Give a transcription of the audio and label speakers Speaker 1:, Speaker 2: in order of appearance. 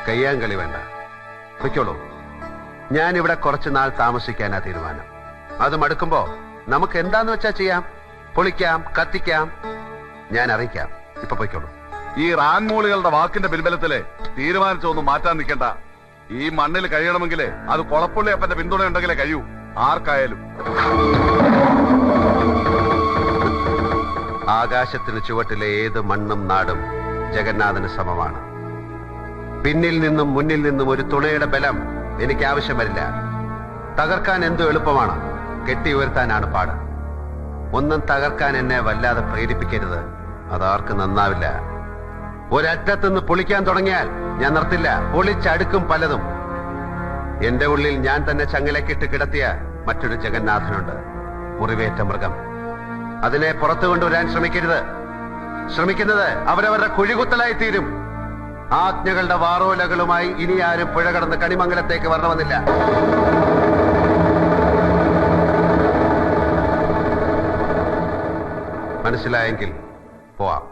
Speaker 1: കയ്യാങ്കളി വേണ്ട, പൊയ്ക്കോളൂ. ഞാനിവിടെ കുറച്ചു നാൾ താമസിക്കാനാ തീരുമാനം. അത് മടുക്കുമ്പോ നമുക്ക് എന്താന്ന് വെച്ചാ ചെയ്യാം. പൊളിക്കാം, കത്തിക്കാം, ഞാൻ അറിയിക്കാം. ഇപ്പൊ പൊയ്ക്കോളൂ.
Speaker 2: ഈ റാൻമൂളികളുടെ വാക്കിന്റെ പിൻബലത്തില് തീരുമാനിച്ചൊന്നും മാറ്റാൻ നിൽക്കണ്ട. ഈ മണ്ണിൽ കഴിയണമെങ്കിൽ അത് കൊളപ്പുള്ളി അപ്പന്റെ പിന്തുണ ഉണ്ടെങ്കിലേ കഴിയൂ, ആർക്കായാലും.
Speaker 1: ആകാശത്തിന് ചുവട്ടിലെ ഏത് മണ്ണും നാടും ജഗന്നാഥന് സമമാണ്. പിന്നിൽ നിന്നും മുന്നിൽ നിന്നും ഒരു തുണയുടെ ബലം എനിക്ക് ആവശ്യം വരില്ല. തകർക്കാൻ എന്തു എളുപ്പമാണ്, കെട്ടി ഉയർത്താനാണ് പാട്. ഒന്നും തകർക്കാൻ എന്നെ വല്ലാതെ പ്രേരിപ്പിക്കരുത്, അതാർക്ക് നന്നാവില്ല. ഒരറ്റത്തുനിന്ന് പൊളിക്കാൻ തുടങ്ങിയാൽ ഞാൻ നിർത്തില്ല. പൊളിച്ചടുക്കും പലതും. എന്റെ ഉള്ളിൽ ഞാൻ തന്നെ ചങ്ങലക്കിട്ട് കിടത്തിയ മറ്റൊരു ജഗന്നാഥനുണ്ട്, മുറിവേറ്റ മൃഗം. അതിനെ പുറത്തു കൊണ്ടുവരാൻ ശ്രമിക്കരുത്. ശ്രമിക്കുന്നത് അവരവരുടെ കുഴികുത്തലായി തീരും. ആജ്ഞകളുടെ വാറോലകളുമായി ഇനി ആരും പുഴ കടന്ന് കണിമംഗലത്തേക്ക് വരണമെന്നില്ല. മനസ്സിലായെങ്കിൽ പോവാം.